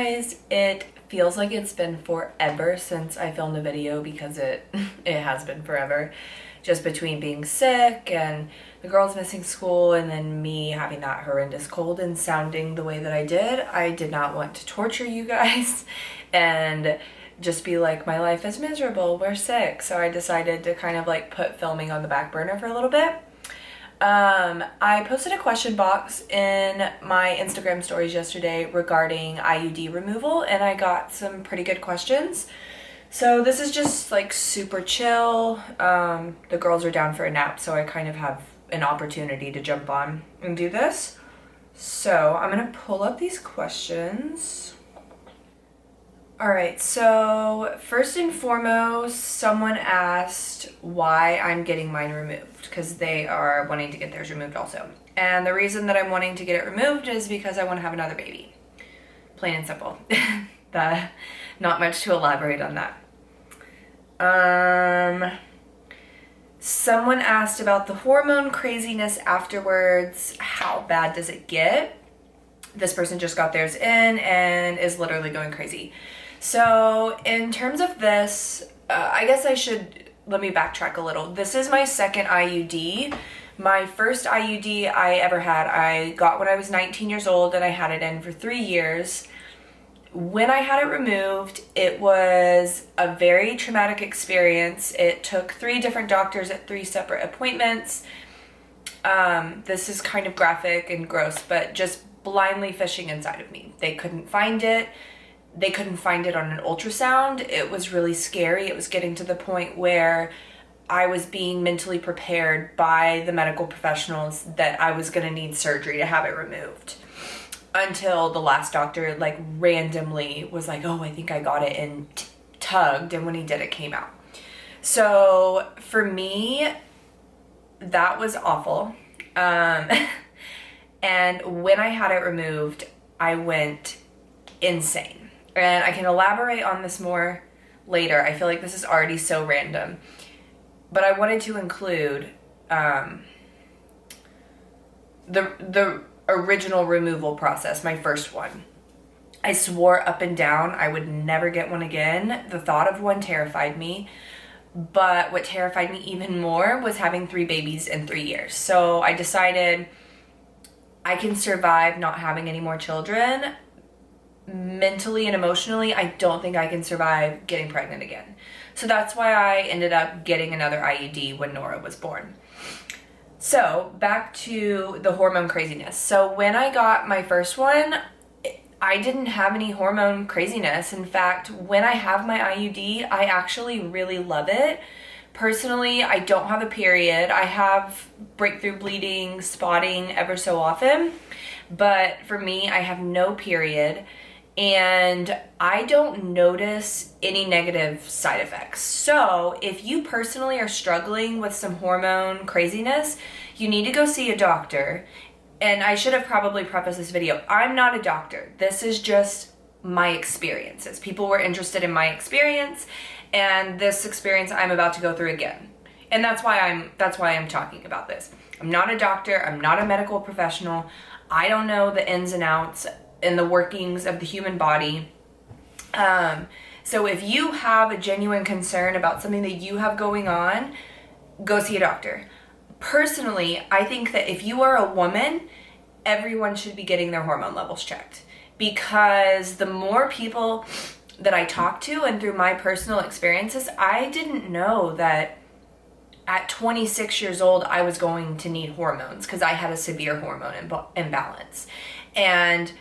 guys, it feels like it's been forever since I filmed a video because it has been forever. Just between being sick and the girls missing school and then me having that horrendous cold and sounding the way that I did not want to torture you guys and just be like, my life is miserable, we're sick. So I decided to kind of like put filming on the back burner for a little bit. I posted a question box in my Instagram stories yesterday regarding IUD removal, and I got some pretty good questions. So this is just like super chill. The girls are down for a nap, so I kind of have an opportunity to jump on and do this. So I'm gonna pull up these questions. All right, so first and foremost, someone asked why I'm getting mine removed because they are wanting to get theirs removed also. And the reason that I'm wanting to get it removed is because I want to have another baby. Plain and simple. Not much to elaborate on that. Someone asked about the hormone craziness afterwards. How bad does it get? This person just got theirs in and is literally going crazy. So in terms of this, I guess let me backtrack a little. This is my second IUD. My first IUD I ever had, I got when I was 19 years old and I had it in for 3 years. When I had it removed, it was a very traumatic experience. It took 3 different doctors at 3 separate appointments. This is kind of graphic and gross, but just blindly fishing inside of me. They couldn't find it. They couldn't find it on an ultrasound. It was really scary. It was getting to the point where I was being mentally prepared by the medical professionals that I was gonna need surgery to have it removed. Until the last doctor like randomly was like, oh, I think I got it, and tugged, and when he did, it came out. So for me, that was awful. And when I had it removed, I went insane. And I can elaborate on this more later. I feel like this is already so random. But I wanted to include the original removal process, my first one. I swore up and down I would never get one again. The thought of one terrified me. But what terrified me even more was having 3 babies in 3 years. So I decided I can survive not having any more children. Mentally and emotionally, I don't think I can survive getting pregnant again. So that's why I ended up getting another IUD when Nora was born. So back to the hormone craziness. So when I got my first one, I didn't have any hormone craziness. In fact, when I have my IUD, I actually really love it. Personally, I don't have a period. I have breakthrough bleeding, spotting ever so often. But for me, I have no period. And I don't notice any negative side effects. So if you personally are struggling with some hormone craziness, you need to go see a doctor. And I should have probably prefaced this video. I'm not a doctor. This is just my experiences. People were interested in my experience, and this experience I'm about to go through again. And that's why I'm talking about this. I'm not a doctor. I'm not a medical professional. I don't know the ins and outs and the workings of the human body. So if you have a genuine concern about something that you have going on, go see a doctor. Personally, I think that if you are a woman, everyone should be getting their hormone levels checked, because the more people that I talk to, and through my personal experiences, I didn't know that at 26 years old, I was going to need hormones because I had a severe hormone imbalance. And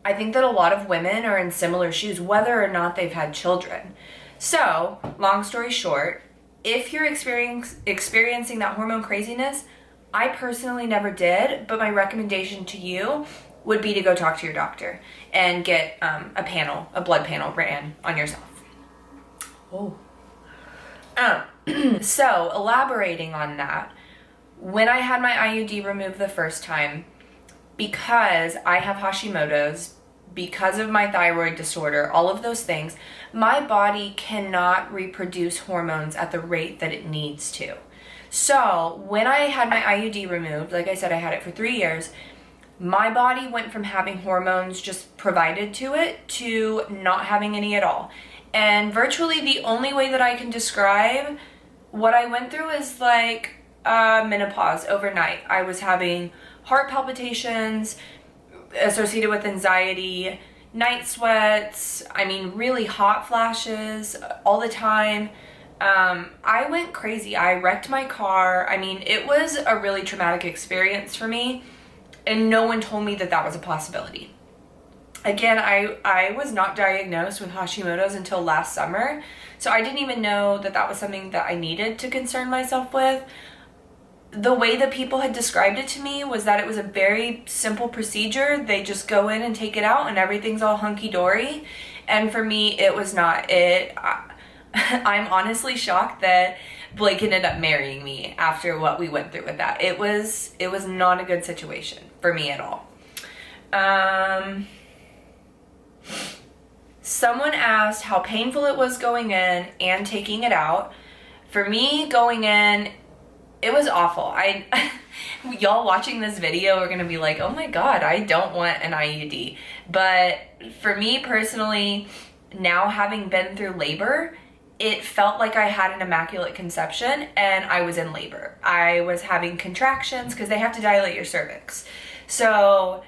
I think that a lot of women are in similar shoes, whether or not they've had children. So, long story short, if you're experiencing that hormone craziness, I personally never did, but my recommendation to you would be to go talk to your doctor and get a blood panel ran on yourself. Oh. So, elaborating on that, when I had my IUD removed the first time, because I have Hashimoto's, because of my thyroid disorder, all of those things, my body cannot reproduce hormones at the rate that it needs to. So when I had my IUD removed, like I said, I had it for 3 years, My body went from having hormones just provided to it to not having any at all. And virtually the only way that I can describe what I went through is like menopause overnight. I was having heart palpitations associated with anxiety, night sweats, I mean, really hot flashes all the time. I went crazy. I wrecked my car. I mean, it was a really traumatic experience for me, and no one told me that that was a possibility. Again, I was not diagnosed with Hashimoto's until last summer, so I didn't even know that that was something that I needed to concern myself with. The way that people had described it to me was that it was a very simple procedure. They just go in and take it out and everything's all hunky-dory. And for me, it was not. I'm honestly shocked that Blake ended up marrying me after what we went through with that. It was not a good situation for me at all. Someone asked how painful it was going in and taking it out. For me, going in, it was awful. Y'all watching this video are gonna be like, oh my God, I don't want an IUD. But for me personally, now having been through labor, it felt like I had an immaculate conception and I was in labor. I was having contractions because they have to dilate your cervix. So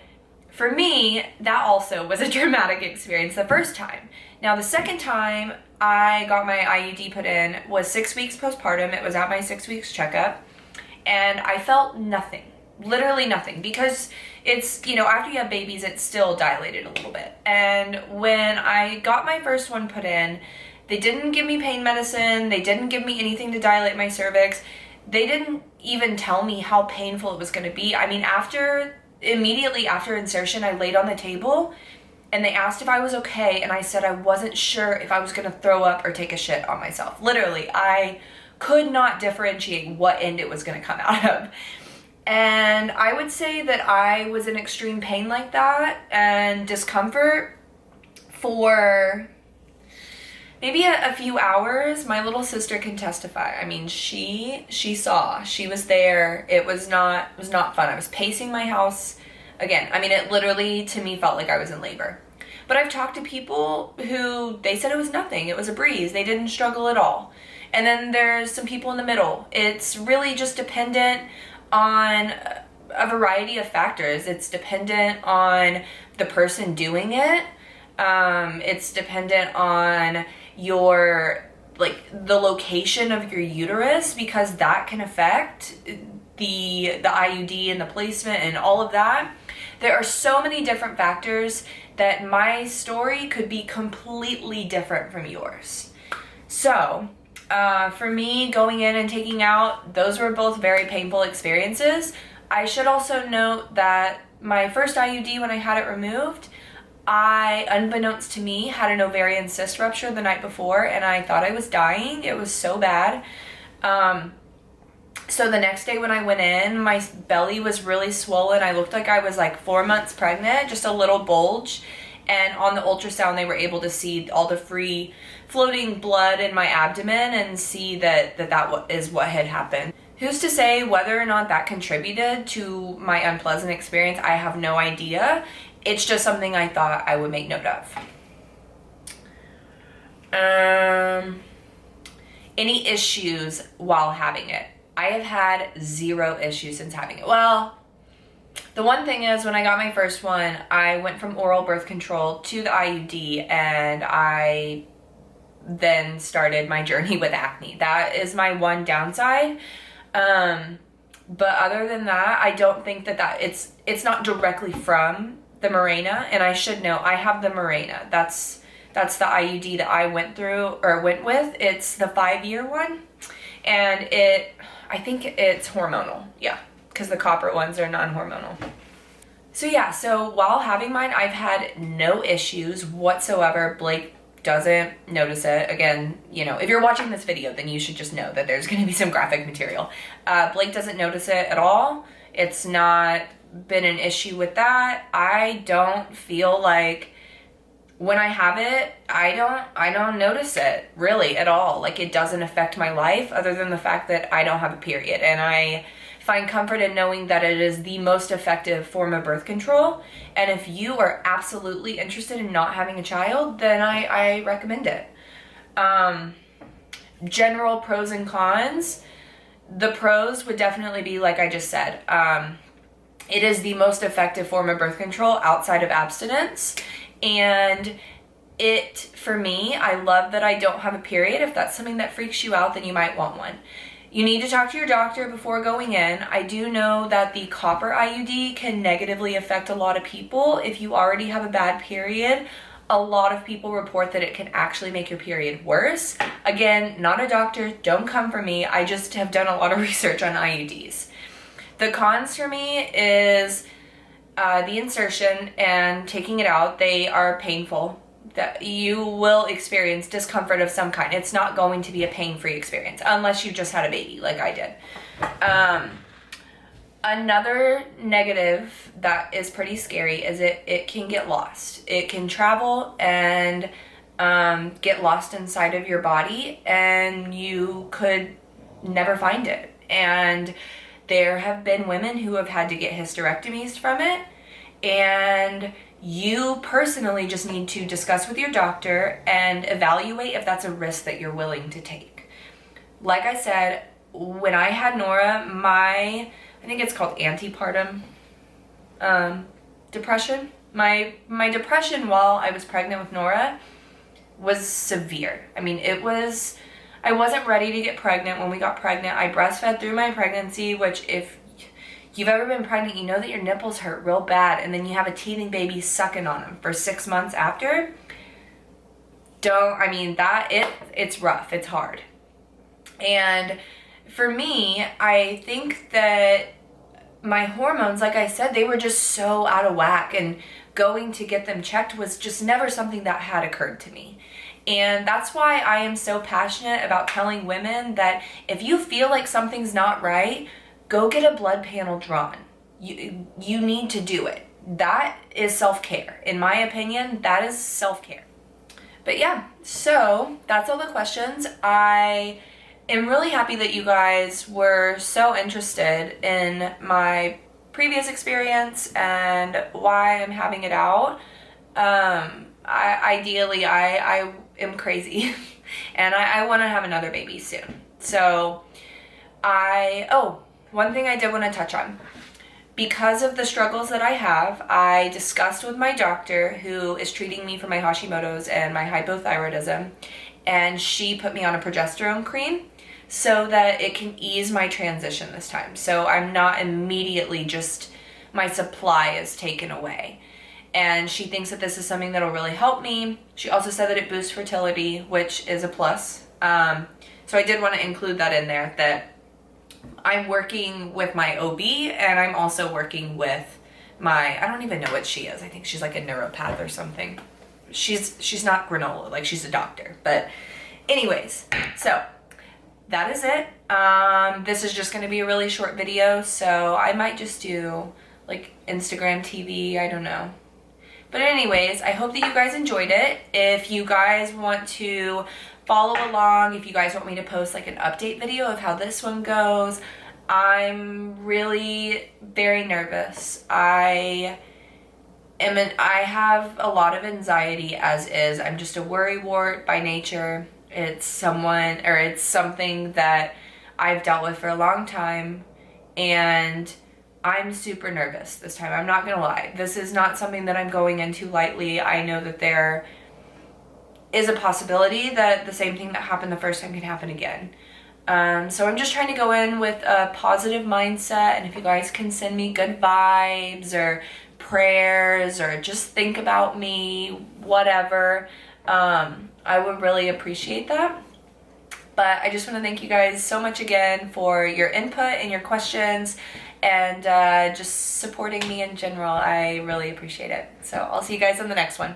for me, that also was a traumatic experience the first time. Now the second time I got my IUD put in was 6 weeks postpartum. It was at my 6 weeks checkup, and I felt nothing, literally nothing, because it's, you know, after you have babies, it's still dilated a little bit. And when I got my first one put in, they didn't give me pain medicine. They didn't give me anything to dilate my cervix. They didn't even tell me how painful it was going to be. I mean, immediately after insertion, I laid on the table and they asked if I was okay, and I said I wasn't sure if I was gonna throw up or take a shit on myself. Literally, I could not differentiate what end it was gonna come out of. And I would say that I was in extreme pain like that and discomfort for maybe a few hours. My little sister can testify. I mean, she saw, she was there. It was not fun. I was pacing my house. Again, I mean, it literally to me felt like I was in labor. But I've talked to people who, they said it was nothing. It was a breeze. They didn't struggle at all. And then there's some people in the middle. It's really just dependent on a variety of factors. It's dependent on the person doing it. It's dependent on the location of your uterus, because that can affect the IUD and the placement and all of that. There are so many different factors that my story could be completely different from yours. So for me, going in and taking out, those were both very painful experiences. I should also note that my first IUD, when I had it removed, I, unbeknownst to me, had an ovarian cyst rupture the night before, and I thought I was dying. It was so bad. So the next day when I went in, my belly was really swollen. I looked like I was like 4 months pregnant, just a little bulge. And on the ultrasound, they were able to see all the free floating blood in my abdomen and see that is what had happened. Who's to say whether or not that contributed to my unpleasant experience? I have no idea. It's just something I thought I would make note of. Any issues while having it? I have had 0 issues since having it. Well, the one thing is, when I got my first one, I went from oral birth control to the IUD, and I then started my journey with acne. That is my one downside. But other than that, I don't think that it's not directly from the Mirena. And I should know, I have the Mirena. That's the IUD that I went with. It's the 5-year one, and I think it's hormonal. Yeah, because the copper ones are non-hormonal. So yeah, so while having mine, I've had no issues whatsoever. Blake doesn't notice it. Again, you know, if you're watching this video, then you should just know that there's going to be some graphic material. Blake doesn't notice it at all. It's not been an issue with that. I don't feel like when I have it, I don't notice it really at all. Like, it doesn't affect my life other than the fact that I don't have a period. And I find comfort in knowing that it is the most effective form of birth control. And if you are absolutely interested in not having a child, then I recommend it. General pros and cons. The pros would definitely be, like I just said, it is the most effective form of birth control outside of abstinence. And for me, I love that I don't have a period. If that's something that freaks you out, then you might want one. You need to talk to your doctor before going in. I do know that the copper IUD can negatively affect a lot of people. If you already have a bad period, a lot of people report that it can actually make your period worse. Again, not a doctor, don't come for me. I just have done a lot of research on IUDs. The cons for me is the insertion and taking it out. They are painful. That you will experience discomfort of some kind. It's not going to be a pain-free experience unless you just had a baby like I did. Another negative that is pretty scary is it can get lost. It can travel and get lost inside of your body, and you could never find it. And there have been women who have had to get hysterectomies from it, and you personally just need to discuss with your doctor and evaluate if that's a risk that you're willing to take. Like I said, when I had Nora, I think it's called antepartum depression. My depression while I was pregnant with Nora was severe. I mean, I wasn't ready to get pregnant when we got pregnant. I breastfed through my pregnancy, which if you've ever been pregnant, you know that your nipples hurt real bad, and then you have a teething baby sucking on them for 6 months after. It's rough, it's hard. And for me, I think that my hormones, like I said, they were just so out of whack, and going to get them checked was just never something that had occurred to me. And that's why I am so passionate about telling women that if you feel like something's not right, go get a blood panel drawn. You need to do it. That is self-care. In my opinion, that is self-care. But yeah, so that's all the questions. I am really happy that you guys were so interested in my previous experience and why I'm having it out. Ideally, I am crazy and I want to have another baby soon. So one thing I did want to touch on. Because of the struggles that I have, I discussed with my doctor who is treating me for my Hashimoto's and my hypothyroidism, and she put me on a progesterone cream so that it can ease my transition this time. So I'm not immediately just, my supply is taken away. And she thinks that this is something that'll really help me. She also said that it boosts fertility, which is a plus. So I did want to include that in there, that I'm working with my OB, and I'm also working with I don't even know what she is. I think she's like a neuropath or something. She's not granola, like she's a doctor. But anyways, so that is it. This is just going to be a really short video, so I might just do like Instagram TV, I don't know. But anyways, I hope that you guys enjoyed it. If you guys want to follow along, if you guys want me to post like an update video of how this one goes, I'm really very nervous. I have a lot of anxiety as is. I'm just a worrywart by nature. It's something that I've dealt with for a long time, and I'm super nervous this time. I'm not gonna lie. This is not something that I'm going into lightly. I know that there is a possibility that the same thing that happened the first time can happen again. So I'm just trying to go in with a positive mindset, and if you guys can send me good vibes or prayers or just think about me, whatever, I would really appreciate that. But I just want to thank you guys so much again for your input and your questions, and just supporting me in general. I really appreciate it. So I'll see you guys on the next one.